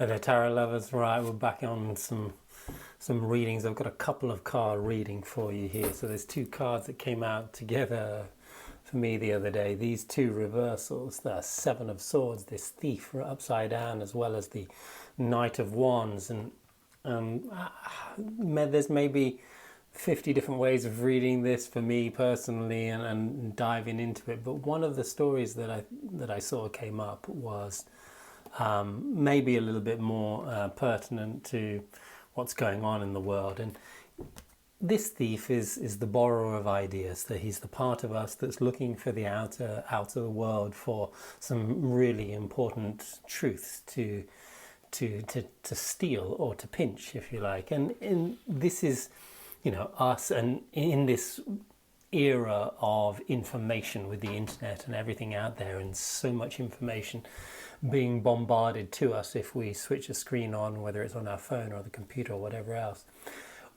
The tarot lovers, right? We're back on some readings. I've got a couple of card reading for you here. So there's two cards that came out together for me the other day. These two reversals, the Seven of Swords, this thief upside down, as well as the Knight of Wands. And there's maybe 50 different ways of reading this for me personally, and diving into it. But one of the stories that I saw came up was maybe a little bit more pertinent to what's going on in the world. And this thief is the borrower of ideas, that he's the part of us that's looking for the outer world for some really important truths to steal or to pinch, if you like. And this is, us, and in this era of information with the internet and everything out there, and so much information being bombarded to us if we switch a screen on, whether it's on our phone or the computer or whatever else,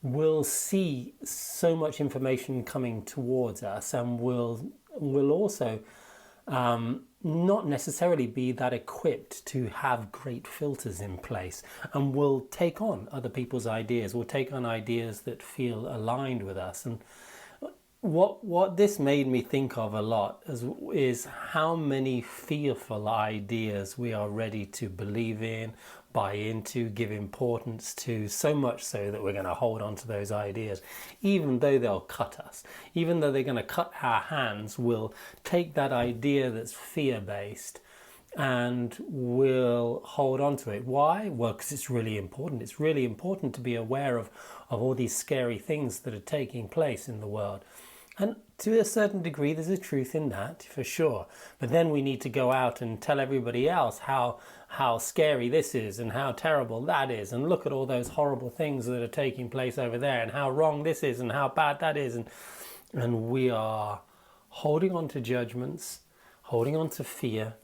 we'll see so much information coming towards us, and we'll also not necessarily be that equipped to have great filters in place, and we'll take on other people's ideas. We'll take on ideas that feel aligned with us. And what this made me think of a lot is how many fearful ideas we are ready to believe in, buy into, give importance to, so much so that we're going to hold on to those ideas, even though they'll cut us, even though they're going to cut our hands. We'll take that idea that's fear-based and we'll hold on to it. Why? Well, because it's really important. It's really important to be aware of all these scary things that are taking place in the world. And to a certain degree, there's a truth in that, for sure. But then we need to go out and tell everybody else how scary this is and how terrible that is. And look at all those horrible things that are taking place over there, and how wrong this is and how bad that is. And we are holding on to judgments, holding on to fear,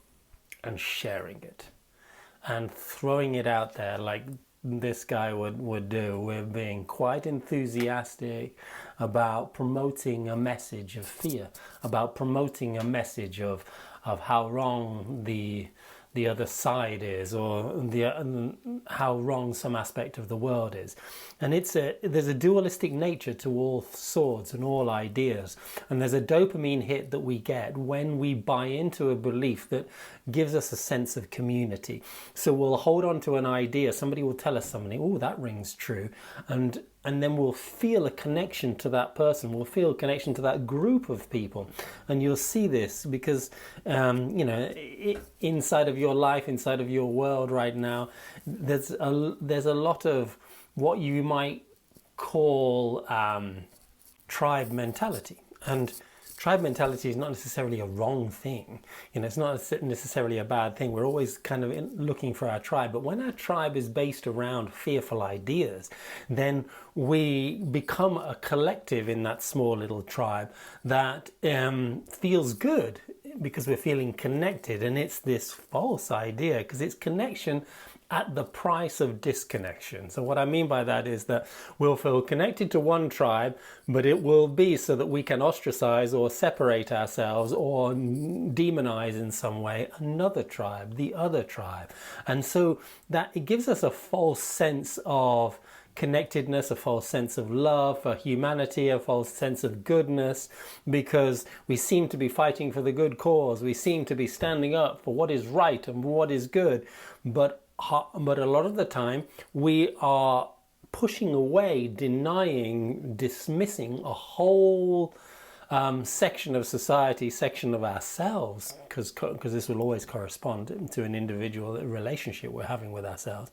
and sharing it. And throwing it out there like this guy would do. We're being quite enthusiastic about promoting a message of fear, about promoting a message of how wrong the other side is, or how wrong some aspect of the world is. And there's a dualistic nature to all swords and all ideas, and there's a dopamine hit that we get when we buy into a belief that gives us a sense of community. So we'll hold on to an idea, somebody will tell us something, oh, that rings true, and then we'll feel a connection to that person, we'll feel a connection to that group of people. And you'll see this because inside of your life, inside of your world right now, there's a lot of what you might call tribe mentality. And tribe mentality is not necessarily a wrong thing. It's not necessarily a bad thing. We're always kind of looking for our tribe. But when our tribe is based around fearful ideas, then we become a collective in that small little tribe that feels good because we're feeling connected. And it's this false idea, because it's connection at the price of disconnection. So what I mean by that is that we'll feel connected to one tribe, but it will be so that we can ostracize or separate ourselves or demonize in some way another tribe, the other tribe. And so that it gives us a false sense of connectedness, a false sense of love for humanity, a false sense of goodness, because we seem to be fighting for the good cause. We seem to be standing up for what is right and what is good. But a lot of the time we are pushing away, denying, dismissing a whole section of society, section of ourselves, because this will always correspond to an individual relationship we're having with ourselves.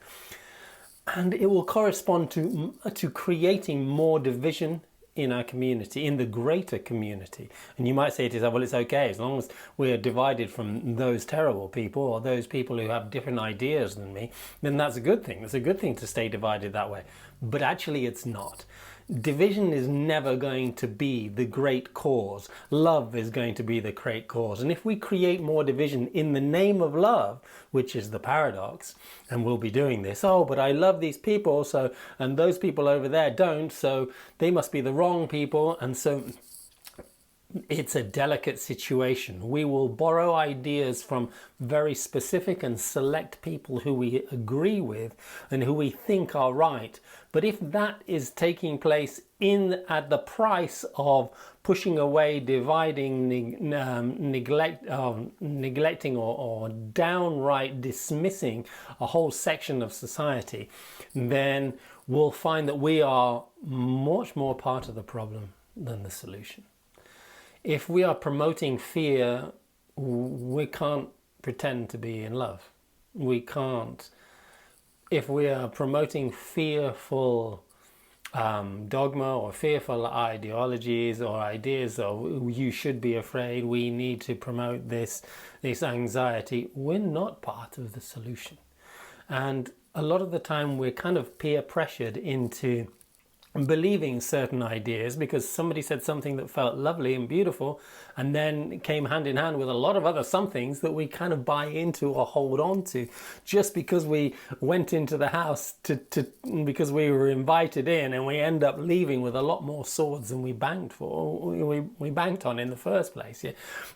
And it will correspond to creating more division in our community, in the greater community. And you might say to yourself, well, it's okay, as long as we're divided from those terrible people, or those people who have different ideas than me, then that's a good thing. It's a good thing to stay divided that way. But actually it's not. Division is never going to be the great cause. Love is going to be the great cause. And if we create more division in the name of love, which is the paradox, and we'll be doing this, oh, but I love these people, so, and those people over there don't, so they must be the wrong people. And so it's a delicate situation. We will borrow ideas from very specific and select people who we agree with and who we think are right. But if that is taking place at the price of pushing away, dividing, neglecting or downright dismissing a whole section of society, then we'll find that we are much more part of the problem than the solution. If we are promoting fear, we can't pretend to be in love. We can't. If we are promoting fearful dogma or fearful ideologies or ideas of you should be afraid, we need to promote this anxiety, we're not part of the solution. And a lot of the time we're kind of peer pressured into believing certain ideas because somebody said something that felt lovely and beautiful, and then it came hand in hand with a lot of other somethings that we kind of buy into or hold on to just because we went into the house because we were invited in, and we end up leaving with a lot more swords than we banked on in the first place. Yeah?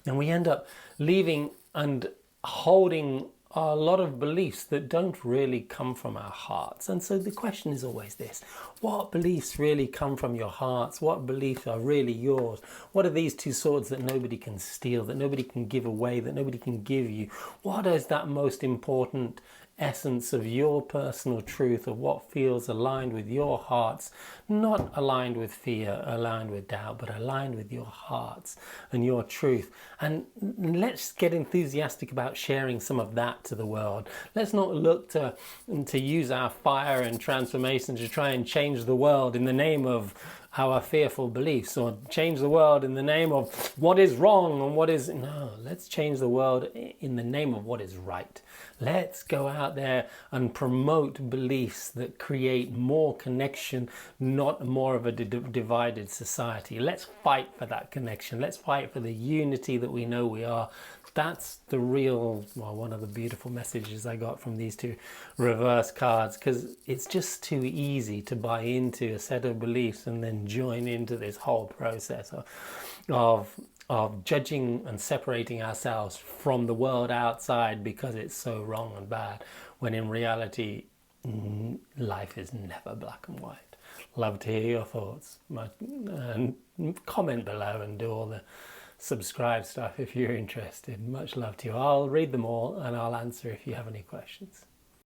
And we end up leaving and holding a lot of beliefs that don't really come from our hearts. And so the question is always this: what beliefs really come from your hearts? What beliefs are really yours? What are these two swords that nobody can steal, that nobody can give away, that nobody can give you? What is that most important essence of your personal truth, of what feels aligned with your hearts, not aligned with fear, aligned with doubt, but aligned with your hearts and your truth? And let's get enthusiastic about sharing some of that to the world. Let's not look to use our fire and transformation to try and change the world in the name of our fearful beliefs, or change the world in the name of what is wrong and what is... No, let's change the world in the name of what is right. Let's go out there and promote beliefs that create more connection, not more of a divided society. Let's fight for that connection. Let's fight for the unity that we know we are. That's the real, well, one of the beautiful messages I got from these two reverse cards, because it's just too easy to buy into a set of beliefs and then join into this whole process of judging and separating ourselves from the world outside because it's so wrong and bad, when in reality life is never black and white. Love to hear your thoughts, and comment below and do all the subscribe stuff if you're interested. Much love to you. I'll read them all and I'll answer if you have any questions.